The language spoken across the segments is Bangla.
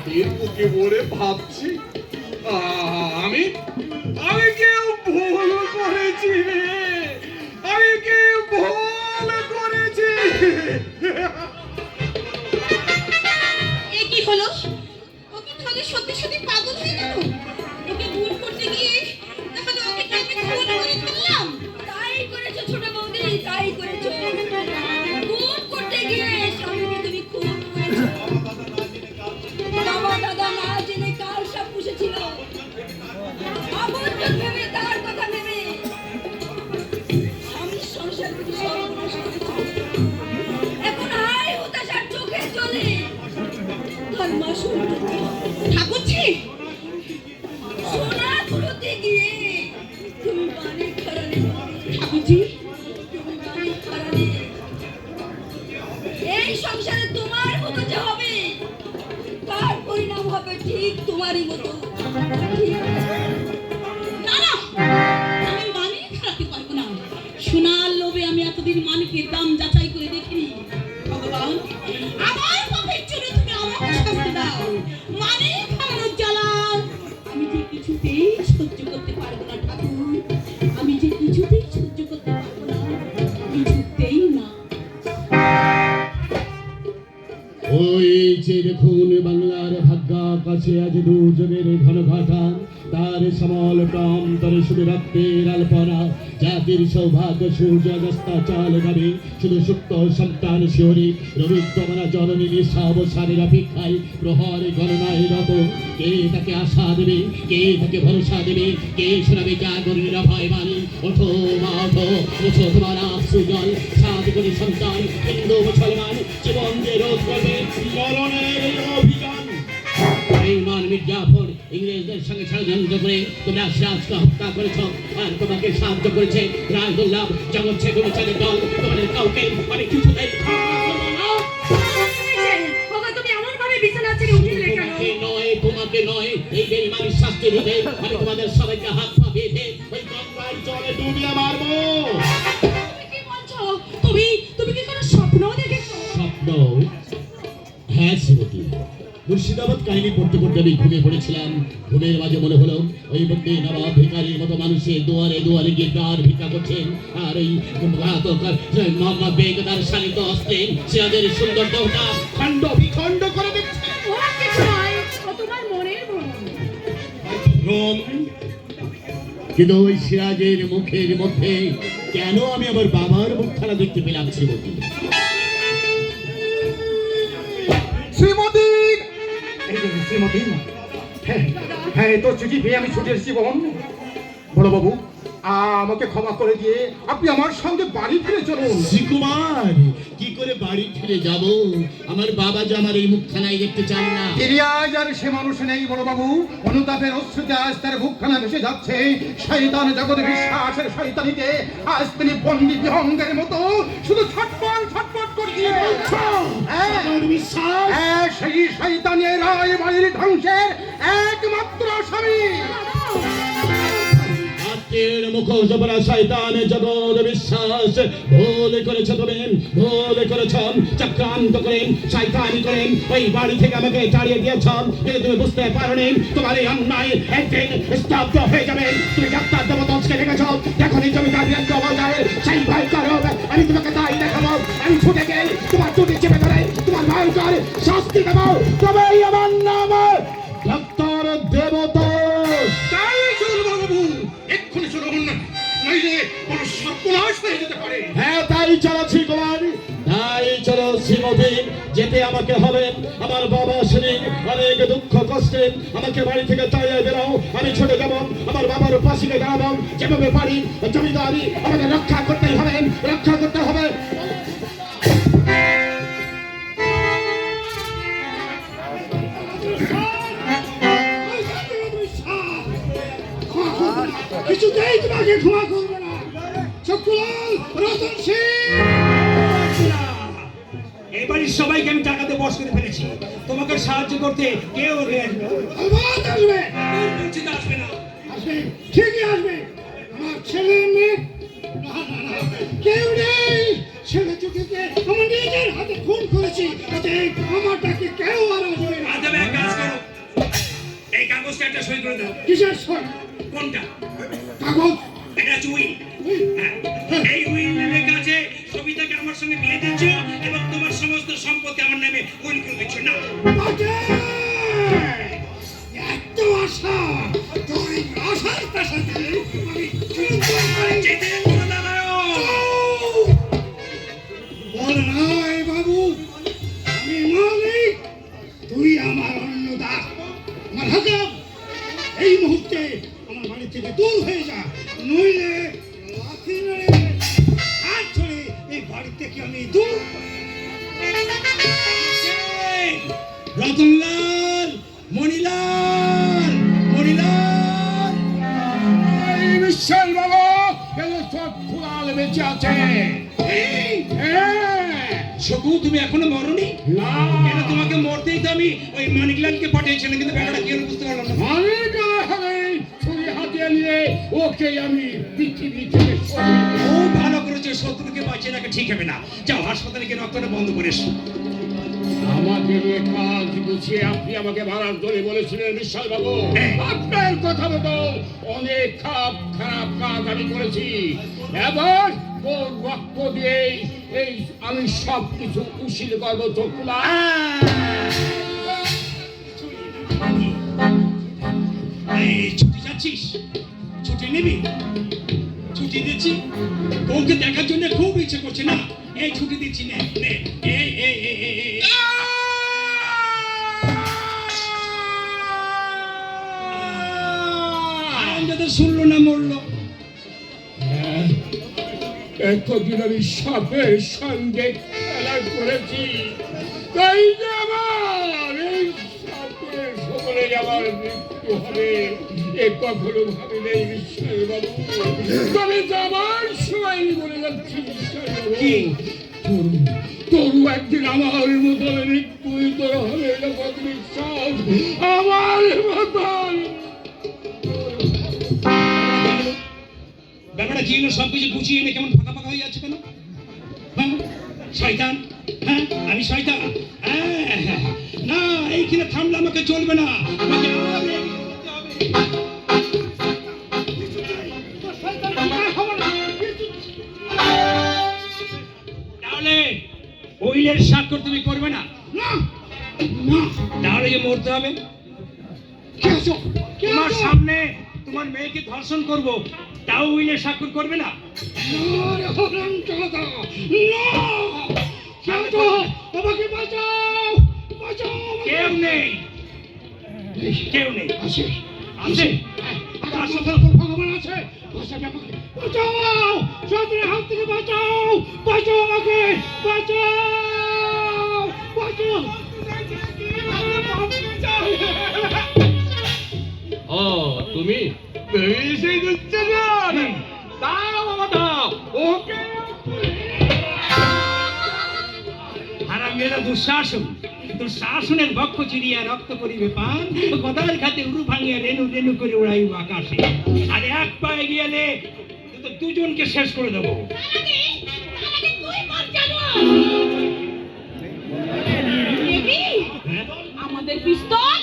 রাতের বুকে ভরে ভাবছি আমি আমি কেউ ভুল করেছি রে, আমি কেউ ভুল করেছি। এ কি হলো? ও কি তাহলে সত্যি সত্যি পাগল হয়ে গেল? ওকে ভুল করতে গিয়ে তাহলে ওকে কি আমি ভুল করে ফেললাম? তাই করেছো ছোট বৌদি, তাই করেছো। ভুল করতে গিয়ে স্বামীকে তুমি খুব করেছো। বাবা দাদা না জেনে কাল সব পুষেছিল, আপনজন ভেবে তার কথা ভেবে স্বামীর সংসার থেকে সর্বনাশ করেছো। এখন আয় হতাশার চোখে চলে ঠাকুরজি সোনা কুড়োতে গিয়ে তুমি বানে খারালে, ঠাকুরজি তুমি বানে খারালে। এই সংসারে তোমার মতো যে হবে তার পরিণাম হবে ঠিক তোমারই মতো। না না, আমি মানে খারাতে পারবো না। সোনার লোভে আমি এতদিন মানিকের দাম যাচাই করে দেখিনি। ভগবান, আমার পাপের জন্য তুমি আমাকে শাস্তি দাও। মানে খারানোর জ্বালা আমি যে কিছুতেই সহ্য করতে পারবো না ঠাকুর, আমি যে কিছুতেই সহ্য করতে পারবো না, কিছুতেই না। ওই যে দেখুন বাংলার ভাগ্যাকাশে আজ দুর্যোগের ঘন ঘটা, তার সমল প্রান্তরে শুধু রক্তের আলপনা। জাতির সৌভাগ্য সূর্যাস্তা চাল গাবে, শুধু সুপ্ত সন্তান শিহরি রবিদ্যমানা জননী নিঃসাবসানের অপেক্ষায় প্রহরে গণনায় রত। কে তাকে আশা দেবে, কে তাকে ভরসা দেবে, কে শোনাবে জাগরণের ভয় বাণী। ওঠো মা ওঠো, ওঠো তোমার আশ্রুজল। 7 কোটি সন্তান হিন্দু মুসলমান জীবন যে রোধ করবে মরণের অভিযান। ইমান মির্জাফর ইংরেজদের সঙ্গে ষড়যন্ত্র করে তোমরা সিরাজকে হত্যা করেছ, আর তোমাকে সাহায্য করেছে রাজদুল্লাহ জগৎ শেখর চাঁদের দল। তোমাদের কাউকে আমি কিছুতেই তোমাকে নয়, এই বেঈমানের শাস্তি দিতে আমি তোমাদের সবাইকে হাত পা বেঁধে ওই গঙ্গার জলে ডুবিয়ে মারবো। তুমি কি বলছো? তুমি কি কোনো স্বপ্ন দেখেছো? স্বপ্ন? হ্যাঁ শ্রীমতী, মুর্শিদাবাদ কাহিনী পড়তে পড়তে আমি ঘুমিয়ে পড়েছিলাম। ঘুমের মাঝে মনে হলো ওই মধ্যে নবাব ভিখারির মতো মানুষের দুয়ারে দুয়ারে গিয়ে প্রাণ ভিক্ষা করছেন, আর এই মোহাম্মদ বেগদার শালিত অস্ত্রে সিরাজের সুন্দর দেহটা খণ্ড বিখণ্ড করে দিচ্ছে। কিন্তু ওই সিরাজের মুখের মধ্যে কেন আমি আমার বাবার মুখখানা দেখতে পেলাম শ্রীমতী? শ্রীমতী, শ্রীমতী, হ্যাঁ তো চিঠি পেয়ে আমি ছুটে এসেছি। বোন বড় বাবু, আমাকে ক্ষমা করে দিয়ে আপনি আমার সঙ্গে বাড়ি ফিরে চলুন। শ্রীকুমার, কি করে বাড়ি ফিরে যাব? আমার বাবা যে আমার এই মুখখানায় দেখতে চান না। আজ আর সে মানুষ নেই বড় বাবু। অনুতাপের অশ্রুতে আজ তার মুখখানা ভেসে যাচ্ছে শয়তান জগৎ বিশ্বাসের শয়তানিতে। আজ তিনি বন্দী বিহঙ্গের মতো শুধু ছটফট ছটফট করছে। হ্যাঁ, সেই শয়তানের রায় বাড়ির ধ্বংসের একমাত্র স্বামী। মুখোশ পরা শয়তান জগৎ বিশ্বাস ভুল করেছ তুমি, ভুল করেছ। চক্রান্ত করেন, শয়তানি করেন ওই বাড়ি থেকে আমাকে তাড়িয়ে দিয়েছ, কিন্তু তুমি বুঝতে পারোনি তোমার এই অন্যায় একদিন স্তব্ধ হয়ে যাবে। তুমি ডাক্তার দেবতকে দেখেছ, দেখো নি জমিদার অবজায় সেই ভয় করো। আমি তোমাকে তাই দেখাবো, আমি ছুটে গেলে তোমার চুটি চেপে ধরে তোমার ভয়ঙ্কর শাস্তি দেবো। তবেই আমার নাম ডাক্তার দেবতা। হ্যাঁ, তাই চলো শ্রীকুমার, তাই চলো শ্রীমতী। যেতে আমাকে হবে। আমার বাবা সেদিন অনেক দুঃখ কষ্টে আমাকে বাড়ি থেকে তাড়িয়ে দিল। আমি ছুটে যাব, আমার বাবার পাশে দাঁড়াবো। যেভাবে পারি জমিদারি আমাকে রক্ষা করতেই হবে, রক্ষা করতে হবে। কিছুতেই তোমাকে ক্ষমা করবো না। চক্রলাল, রতন সিং, এই বাড়ির সবাইকে আমি টাকাতে বশ করে ফেলেছি। তোমাকে সাহায্য করতে কেউ আসবে? আসবে না। আসবে, ঠিকই আসবে। আমার ছেলে মেয়ে কেউ নেই। ছেলে চোখেকে আমার নিজের হাতে খুন করেছি, আমারটাকে কেউ আর আসবে না। এক কাজ করো, সই করে দাও। কিসের সই? কোনটা? কাগজ? এটা হচ্ছে উইল। হ্যাঁ, এই উইলে লেখা আছে সবিতাকে আমার সঙ্গে বিয়ে দিচ্ছ এবং তোমার সমস্ত সম্পত্তি আমার নামে উইল করে দিচ্ছ। না, এত আশা, তোর এই আশার পেছনে আমি জিতেন্দ্র নারায়ণ। বল রায় বাবু, আমি মালিক, তুই আমার অন্নদাস। আমার হাকাম, এই মুহূর্তে আমার বাড়ি থেকে দূর হয়ে যা, নইলে লাথি মেরে হাত ধরে এই বাড়ি থেকে আমি দূর। রতনলাল, মণিলাল, মণিলাল। বিশ্বাস বাবু সব ফুলাল বেঁচে আছে। শকু, তুমি এখনো মরনি? না কেন? তোমাকে মরতেই তো আমি ওই মানিকলালকে পাঠিয়েছিলাম, কিন্তু ব্যাপারটা কি হলো বুঝতে পারলাম না। আমি না হবে ছুরি হাতে নিয়ে ওকে আমি পৃথিবী থেকে সরিয়ে ও ভালো করেছে, শত্রুকে বাঁচিয়ে রাখা ঠিক হবে না। যাও হাসপাতালে গিয়ে রক্তটা বন্ধ করে এসো। আমাকে নিয়ে কাজ গুছিয়ে আপনি আমাকে ভাড়ার ধরে বলেছিলেন বিশ্বাস বাবু, আপনার কথা মতো অনেক খারাপ কাজ আমি করেছি। এবার ওর রক্ত দিয়ে এই আমি সব কিছু উশিল করবো। চোখলা এই ছুটি যাচ্ছিস? ছুটি নিবি? ছুটি দিচ্ছি, ওকে দেখার জন্য খুব ইচ্ছে করছে না। এই ছুটি দিচ্ছি, নে নে। এই এই এই এই এই আরামজাদা শুনলো না, মরলো। এতদিন আমি সাপের সঙ্গে খেলা করেছি, তাই যে আমার এই সাপের সকলে আমার মৃত্যু হবে এ কখনো ভাবি নেই বিশ্বাস বাবু। তবে যাবার সময় বলে যাচ্ছি বিশ্বাস বাবু, কি? তরু একদিন আমার মতো মৃত্যুই তোর হবে এটা কত বিশ্বাস। আমার মতন ব্যাপারটা কি হলো? সবকিছু গুছিয়ে এনে কেমন ফাঁকা ফাঁকা হয়ে যাচ্ছে কেন? হ্যাঁ, শয়তান। হ্যাঁ, আমি শয়তান। হ্যাঁ, না, এইখানে থামলে আমাকে চলবে না, আমাকে আরো এগিয়ে যেতে হবে। তাহলে উইলের স্বাক্ষর তুমি করবে না? না না, তাহলে যে মরতে হবে। কে আছো? কে তোমার আছো? সামনে তোমার মেয়েকে ধর্ষণ করব, তাও উইলের স্বাক্ষর করবে না? না, হরণচাঁদা, না! কে আছো? আমাকে বাঁচাও! বাঁচাও আমাকে! কেউ নেই, কেউ নেই। আসে, আছে? আমার মাথার উপর ভগবান আছে, বাঁচাবে আমাকে! বাঁচাও! শয়তানের হাত থেকে বাঁচাও! বাঁচাও আমাকে! বাঁচাও! বাঁচাও! ও তুমি সেই দুচ্চজন দাও বাবা দাও ওকে। হারামেরা দুঃশাসন, দুঃশাসনের বক্ষ চিরিয়া রক্ত করিবে পান, গদার খাতে উরু ভাঙিয়া রেণু রেণু করে উড়াইব আকাশে। আর এক পায়ে গিয়ালে তো দুজনকে শেষ করে দেবো। হ্যাঁ? আমাদের পিস্তল,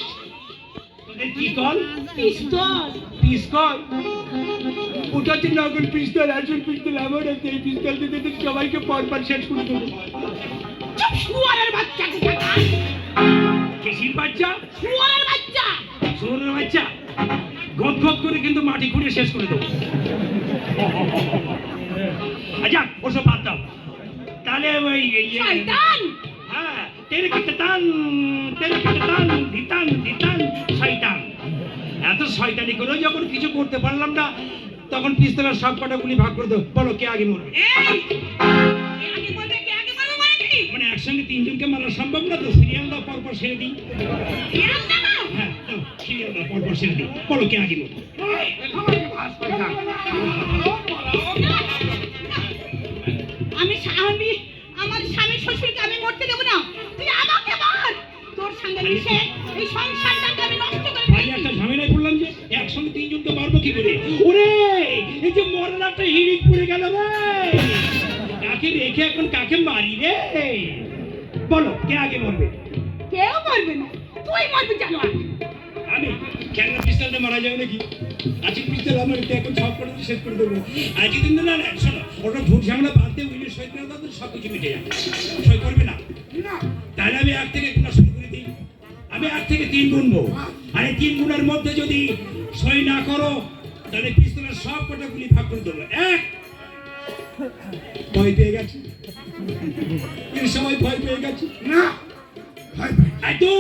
তোদের কি কল? পিস্তল। পিস্তল? ওটা হচ্ছে নকল পিস্তল, আসল পিস্তল আমার আছে। এই পিস্তল দিয়ে তো সবাইকে পরপর শেষ করে দেবো। চুপ, শুয়োরের বাচ্চা কোথাকার! কিসির বাচ্চা? শুয়োরের বাচ্চা! শুয়োরের বাচ্চা? গদ গদ করে কিন্তু মাটি খুঁড়ে শেষ করে দেবো। আচ্ছা, ওসব বাদ দাও। তাহলে ওই শয়তান! হ্যাঁ, তেরে কিটান ধিতান ধিতান শয়তান। এত শয়তানি করে যখন কিছু করতে পারলাম না, তখন পিস্তলের সব কটা গুলি ভাগ করে দাও। বলো কে আগে মরবে? এই! কে আগে বলবে, কে আগে বলবে মানে কি? মানে একসঙ্গে তিনজনকে মারা সম্ভব না তো, সিরিয়াল দাও, পরপর সেরে দিই। সিরিয়াল দেবো? হ্যাঁ, দাও, সিরিয়াল দাও, পরপর সেরে দিই। বলো কে আগে মরবে? আমি আমার স্বামী শ্বশুরকে আমি মরতে দেবো না। তুই আমাকে মার। তোর সঙ্গে মিশে এই সংসারটাকে আমি নষ্ট করে ভাই, ফেলেছি। একটা ঝামেলায় পড়লাম যে একসঙ্গে তিনজনকে মারবো কি করে? ওরে, এই যে মরার একটা হিড়িক পড়ে গেল রে। কাকে রেখে এখন কাকে মারি রে? বলো কে আগে মরবে? কেউ মরবে না, তুই মরবি জানো। আমি কেন পিস্তলটা মারা যাবে নাকি? আজকে পিস্তল আমার এটা এখন সব করে শেষ করে দেবো। আজকে দিন না না শোনো, ওটা ঝুট ঝামেলা বাদ দিয়ে উইলে সই করে দাও, সব কিছু মিটে যাবে। সই করবে না? তাহলে আমি 1 থেকে গুণা শুরু করে দিই। আমি 1 থেকে 3 গুনবো, আর এই 3 গুণের মধ্যে যদি সই না করো তাহলে পিস্তলের সব কটা গুলি ভাগ করে দেবো। 1, ভয় পেয়ে গেছে, এর সবাই ভয় পেয়ে গেছে। না ভাই ভাই আর 2,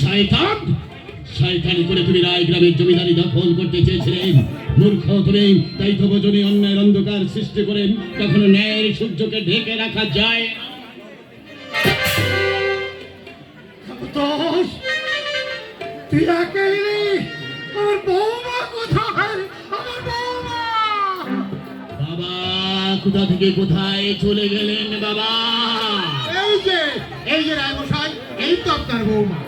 শয়তান, শয়তানি করে তুমি রায় গ্রামের জমিদারি দখল করতে চেয়েছিলেন। মূর্খ তুমি, তাই তো বোঝনি অন্যায়ের অন্ধকার সৃষ্টি করেন কখনো ন্যায়ের সূর্যকে ঢেকে রাখা যায় না। দোষ তুই একেই আমার বৌমা কোথায়? আমার বৌমা বাবা কোথা থেকে কোথায় চলে গেলেন বাবা? এই যে রায় মশাই, এই তো আপনার বৌমা।